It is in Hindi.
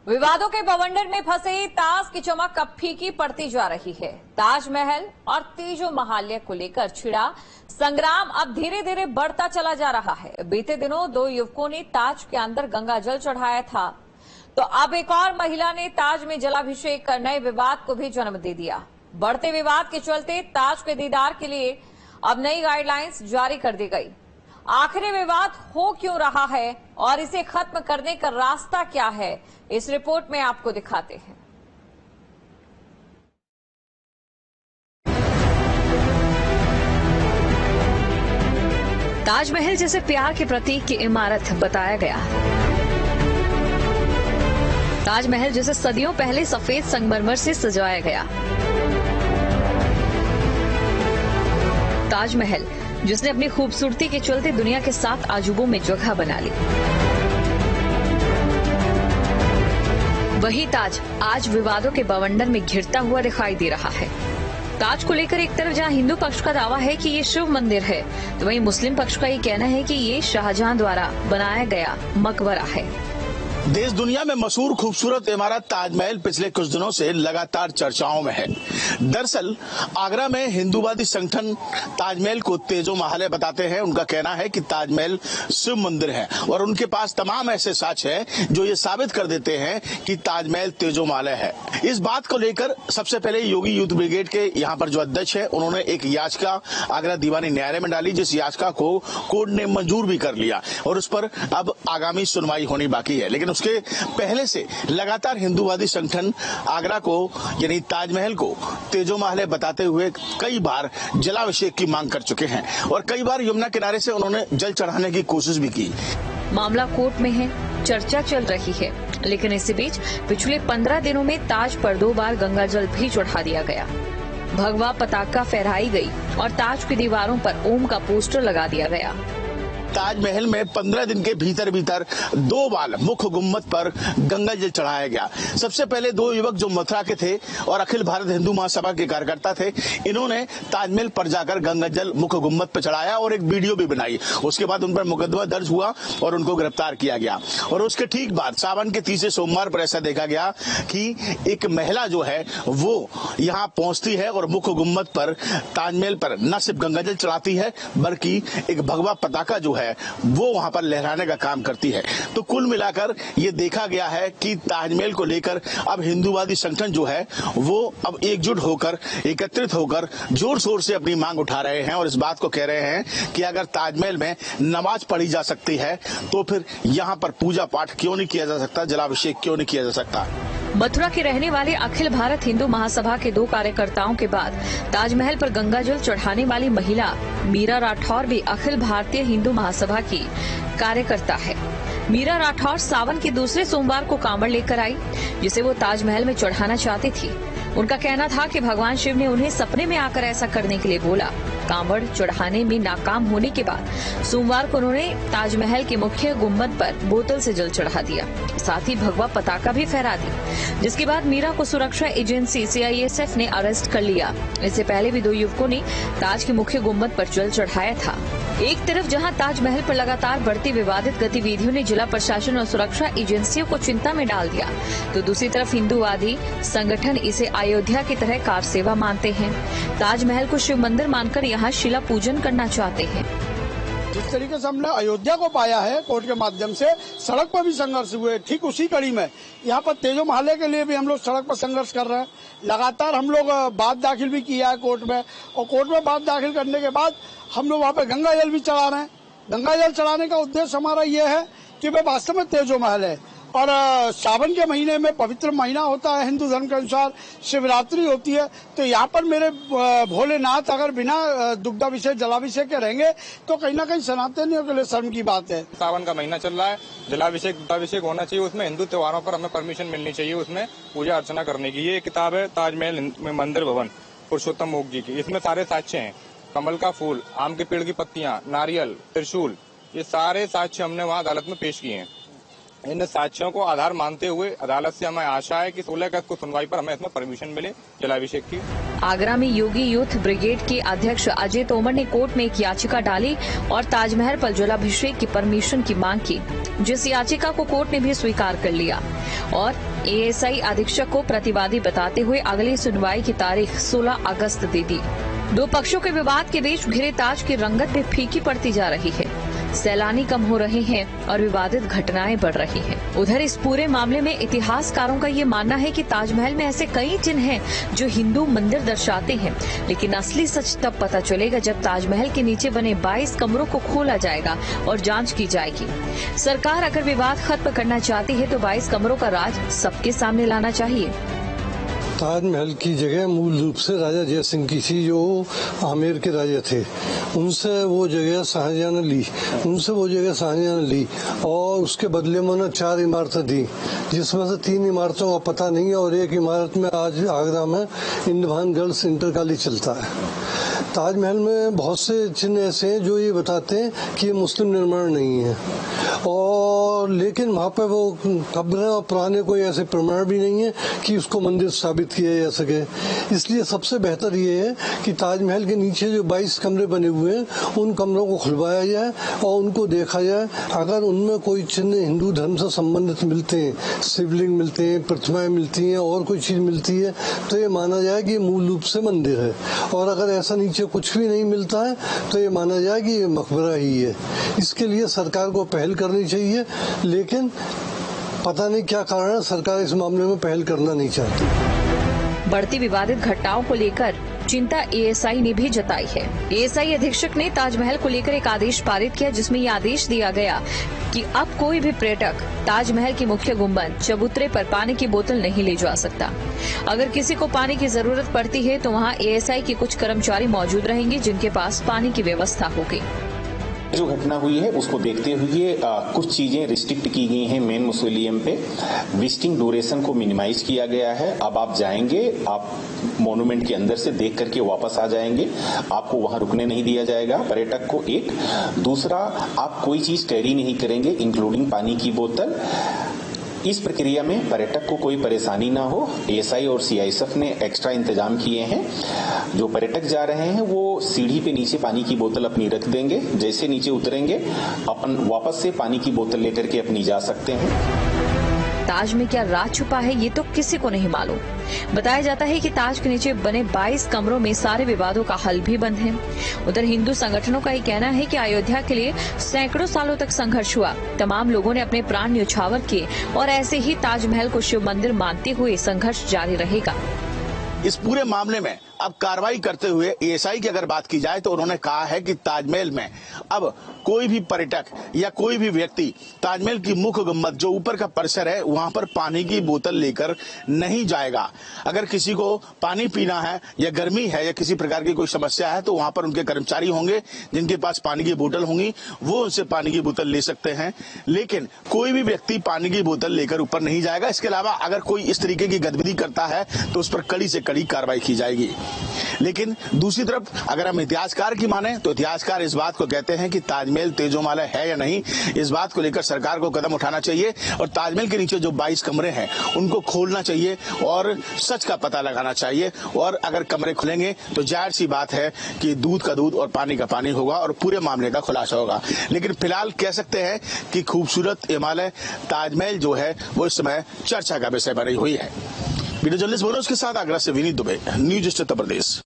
विवादों के बवंडर में फंसे ताज की चमक अब फीकी पड़ती जा रही है। ताजमहल और तीजो महाल्य को लेकर छिड़ा संग्राम अब धीरे धीरे बढ़ता चला जा रहा है। बीते दिनों दो युवकों ने ताज के अंदर गंगा जल चढ़ाया था, तो अब एक और महिला ने ताज में जलाभिषेक कर नए विवाद को भी जन्म दे दिया। बढ़ते विवाद के चलते ताज के दीदार के लिए अब नई गाइडलाइंस जारी कर दी गई। आखिर विवाद हो क्यों रहा है और इसे खत्म करने का रास्ता क्या है, इस रिपोर्ट में आपको दिखाते हैं। ताजमहल जैसे प्यार के प्रतीक की इमारत बताया गया। ताजमहल जैसे सदियों पहले सफेद संगमरमर से सजाया गया। ताजमहल जिसने अपनी खूबसूरती के चलते दुनिया के 7 अजूबों में जगह बना ली। वही ताज आज विवादों के बवंडर में घिरता हुआ दिखाई दे रहा है। ताज को लेकर एक तरफ जहां हिंदू पक्ष का दावा है कि ये शिव मंदिर है, तो वहीं मुस्लिम पक्ष का ये कहना है कि ये शाहजहां द्वारा बनाया गया मकबरा है। देश दुनिया में मशहूर खूबसूरत इमारत ताजमहल पिछले कुछ दिनों से लगातार चर्चाओं में है। दरअसल आगरा में हिंदूवादी संगठन ताजमहल को तेजो महालय बताते हैं। उनका कहना है कि ताजमहल शिव मंदिर है और उनके पास तमाम ऐसे साक्ष्य हैं जो ये साबित कर देते हैं कि ताजमहल तेजो महालय है। इस बात को लेकर सबसे पहले योगी यूथ ब्रिगेड के यहाँ पर जो अध्यक्ष है, उन्होंने एक याचिका आगरा दीवानी न्यायालय में डाली, जिस याचिका को कोर्ट ने मंजूर भी कर लिया और उस पर अब आगामी सुनवाई होनी बाकी है। लेकिन उसके पहले से लगातार हिंदूवादी संगठन आगरा को यानी ताजमहल को तेजो महालय बताते हुए कई बार जलाभिषेक की मांग कर चुके हैं और कई बार यमुना किनारे से उन्होंने जल चढ़ाने की कोशिश भी की। मामला कोर्ट में है, चर्चा चल रही है, लेकिन इसी बीच पिछले 15 दिनों में ताज पर 2 बार गंगा जल भी चढ़ा दिया गया। भगवा पताका फहराई गई और ताज की दीवारों पर ओम का पोस्टर लगा दिया गया। ताजमहल में 15 दिन के भीतर 2 बार मुख्य गुम्बद पर गंगा जल चढ़ाया गया। सबसे पहले 2 युवक जो मथुरा के थे और अखिल भारत हिंदू महासभा के कार्यकर्ता थे, इन्होंने ताजमहल पर जाकर गंगा जल मुख्य गुम्बद पर चढ़ाया और एक वीडियो भी बनाई। उसके बाद उन पर मुकदमा दर्ज हुआ और उनको गिरफ्तार किया गया। और उसके ठीक बाद सावन के 30 सोमवार पर ऐसा देखा गया कि एक महिला जो है वो यहाँ पहुंचती है और मुख्य गुम्बद पर ताजमहल पर न सिर्फ गंगा जल चढ़ाती है बल्कि एक भगवा पताका जो है वो वहां पर लहराने का काम करती है। तो कुल मिलाकर ये देखा गया है कि ताजमहल को लेकर अब हिंदूवादी संगठन जो है वो अब एकजुट होकर, एकत्रित होकर जोर शोर से अपनी मांग उठा रहे हैं और इस बात को कह रहे हैं कि अगर ताजमहल में नमाज पढ़ी जा सकती है तो फिर यहाँ पर पूजा पाठ क्यों नहीं किया जा सकता, जलाभिषेक क्यों नहीं किया जा सकता। मथुरा के रहने वाले अखिल भारत हिंदू महासभा के 2 कार्यकर्ताओं के बाद ताजमहल पर गंगा जल चढ़ाने वाली महिला मीरा राठौर भी अखिल भारतीय हिंदू महासभा की कार्यकर्ता है। मीरा राठौर सावन के दूसरे सोमवार को कांवड़ लेकर आई, जिसे वो ताजमहल में चढ़ाना चाहती थी। उनका कहना था कि भगवान शिव ने उन्हें सपने में आकर ऐसा करने के लिए बोला। कांवड़ चढ़ाने में नाकाम होने के बाद सोमवार को उन्होंने ताजमहल के मुख्य गुम्बद पर बोतल से जल चढ़ा दिया, साथ ही भगवा पताका भी फहरा दी, जिसके बाद मीरा को सुरक्षा एजेंसी CISF ने अरेस्ट कर लिया। इससे पहले भी 2 युवकों ने ताज के मुख्य गुम्बद पर जल चढ़ाया था। एक तरफ जहां ताजमहल पर लगातार बढ़ती विवादित गतिविधियों ने जिला प्रशासन और सुरक्षा एजेंसियों को चिंता में डाल दिया, तो दूसरी तरफ हिंदूवादी संगठन इसे अयोध्या की तरह कार सेवा मानते हैं। ताजमहल को शिव मंदिर मानकर यहाँ शिला पूजन करना चाहते हैं। जिस तरीके से हमने अयोध्या को पाया है कोर्ट के माध्यम से, सड़क पर भी संघर्ष हुए, ठीक उसी कड़ी में यहाँ पर तेजो महालय के लिए भी हम लोग सड़क पर संघर्ष कर रहे हैं। लगातार हम लोग बात दाखिल भी किया है कोर्ट में और कोर्ट में बात दाखिल करने के बाद हम लोग वहाँ पे गंगा जल भी चढ़ा रहे हैं। गंगा जल चढ़ाने का उद्देश्य हमारा ये है कि वे वास्तव में तेजो महल है और सावन के महीने में पवित्र महीना होता है, हिंदू धर्म के अनुसार शिवरात्रि होती है, तो यहाँ पर मेरे भोलेनाथ अगर बिना दुग्धाभिषेक जलाभिषेक के रहेंगे तो कहीं ना कहीं सनातनियों के लिए शर्म की बात है। सावन का महीना चल रहा है, जलाभिषेक दुग्धाभिषेक होना चाहिए, उसमें हिंदू त्योहारों पर हमें परमिशन मिलनी चाहिए, उसमें पूजा अर्चना करने की। ये किताब है ताजमहल मंदिर भवन पुरुषोत्तम मोग जी की। इसमें सारे साक्ष्य हैं, कमल का फूल, आम के पेड़ की पत्तियां, नारियल, त्रिशूल, ये सारे साक्ष्य हमने वहाँ अदालत में पेश किए हैं। इन साक्ष्यों को आधार मानते हुए अदालत से हमें आशा है कि 16 अगस्त को सुनवाई पर हमें इसमें परमिशन मिले जलाभिषेक की। आगरा में योगी यूथ ब्रिगेड के अध्यक्ष अजय तोमर ने कोर्ट में एक याचिका डाली और ताजमहल पर जलाभिषेक की परमिशन की मांग की, जिस याचिका को कोर्ट ने भी स्वीकार कर लिया और एएसआई अधीक्षक को प्रतिवादी बताते हुए अगली सुनवाई की तारीख 16 अगस्त दे दी। दो पक्षों के विवाद के बीच घिरे ताज की रंगत भी फीकी पड़ती जा रही है। सैलानी कम हो रहे हैं और विवादित घटनाएं बढ़ रही हैं। उधर इस पूरे मामले में इतिहासकारों का ये मानना है कि ताजमहल में ऐसे कई चिन्ह हैं जो हिंदू मंदिर दर्शाते हैं, लेकिन असली सच तब पता चलेगा जब ताजमहल के नीचे बने 22 कमरों को खोला जाएगा और जांच की जाएगी। सरकार अगर विवाद खत्म करना चाहती है तो 22 कमरों का राज सबके सामने लाना चाहिए। ताजमहल की जगह मूल रूप से राजा जय सिंह की थी, जो आमेर के राजा थे। उनसे वो जगह शाहजहां ने ली और उसके बदले में उन्हें 4 इमारतें दी, जिसमें से 3 इमारतों का पता नहीं है और एक इमारत में आज आगरा में इंद्रभान गर्ल्स इंटर कॉलेज चलता है। ताजमहल में बहुत से चिन्ह ऐसे हैं जो ये बताते हैं कि ये मुस्लिम निर्माण नहीं है, और लेकिन वहाँ पे वो कब्रें और पुराने कोई ऐसे प्रमाण भी नहीं है कि उसको मंदिर साबित किया जा सके। इसलिए सबसे बेहतर ये है कि ताजमहल के नीचे जो 22 कमरे बने हुए हैं उन कमरों को खुलवाया जाए और उनको देखा जाए। अगर उनमें कोई चिन्ह हिंदू धर्म से संबंधित मिलते हैं, शिवलिंग मिलते हैं, प्रतिमाएं मिलती हैं और कोई चीज मिलती है, तो ये माना जाए कि मूल रूप से मंदिर है। और अगर ऐसा नीचे कुछ भी नहीं मिलता है तो ये माना जाए कि ये मकबरा ही है। इसके लिए सरकार को पहल करनी चाहिए, लेकिन पता नहीं क्या कारण है सरकार इस मामले में पहल करना नहीं चाहती। बढ़ती विवादित घटनाओं को लेकर चिंता एएसआई ने भी जताई है। एएसआई अधीक्षक ने ताजमहल को लेकर एक आदेश पारित किया, जिसमें यह आदेश दिया गया कि अब कोई भी पर्यटक ताजमहल की मुख्य गुंबद चबूतरे पर पानी की बोतल नहीं ले जा सकता। अगर किसी को पानी की जरूरत पड़ती है तो वहां एएसआई के कुछ कर्मचारी मौजूद रहेंगे जिनके पास पानी की व्यवस्था होगी। जो घटना हुई है उसको देखते हुए कुछ चीजें रिस्ट्रिक्ट की गई हैं। मेन मौसोलियम पे विजिटिंग ड्यूरेशन को मिनिमाइज किया गया है। अब आप जाएंगे, आप मॉन्यूमेंट के अंदर से देख करके वापस आ जाएंगे, आपको वहां रुकने नहीं दिया जाएगा पर्यटक को। एक दूसरा, आप कोई चीज कैरी नहीं करेंगे इंक्लूडिंग पानी की बोतल। इस प्रक्रिया में पर्यटक को कोई परेशानी ना हो, एएसआई और सीआईएसएफ ने एक्स्ट्रा इंतजाम किए हैं। जो पर्यटक जा रहे हैं वो सीढ़ी पे नीचे पानी की बोतल अपनी रख देंगे, जैसे नीचे उतरेंगे अपन वापस से पानी की बोतल लेकर के अपनी जा सकते हैं। ताज में क्या राज छुपा है ये तो किसी को नहीं मालूम। बताया जाता है कि ताज के नीचे बने 22 कमरों में सारे विवादों का हल भी बंद है। उधर हिंदू संगठनों का ये कहना है कि अयोध्या के लिए सैकड़ों सालों तक संघर्ष हुआ, तमाम लोगों ने अपने प्राण न्यौछावर किए और ऐसे ही ताजमहल को शिव मंदिर मानते हुए संघर्ष जारी रहेगा। इस पूरे मामले में अब कार्रवाई करते हुए एएसआई की अगर बात की जाए तो उन्होंने कहा है कि ताजमहल में अब कोई भी पर्यटक या कोई भी व्यक्ति ताजमहल की मुख्य गुंबद जो ऊपर का परिसर है वहां पर पानी की बोतल लेकर नहीं जाएगा। अगर किसी को पानी पीना है या गर्मी है या किसी प्रकार की कोई समस्या है तो वहां पर उनके कर्मचारी होंगे जिनके पास पानी की बोतल होंगी, वो उनसे पानी की बोतल ले सकते हैं, लेकिन कोई भी व्यक्ति पानी की बोतल लेकर ऊपर नहीं जाएगा। इसके अलावा अगर कोई इस तरीके की गतिविधि करता है तो उस पर कड़ी से कड़ी कार्रवाई की जाएगी। लेकिन दूसरी तरफ अगर हम इतिहासकार की माने तो इतिहासकार इस बात को कहते हैं कि ताजमहल तेजोमहल है या नहीं, इस बात को लेकर सरकार को कदम उठाना चाहिए और ताजमहल के नीचे जो 22 कमरे हैं उनको खोलना चाहिए और सच का पता लगाना चाहिए। और अगर कमरे खुलेंगे तो जाहिर सी बात है कि दूध का दूध और पानी का पानी होगा और पूरे मामले का खुलासा होगा। लेकिन फिलहाल कह सकते हैं कि खूबसूरत हिमालय ताजमहल जो है वो इस समय चर्चा का विषय बनी हुई है। वीडियो जर्नलिस्ट मनोज के साथ आगरा से विनीत दुबे, न्यूज उत्तर प्रदेश।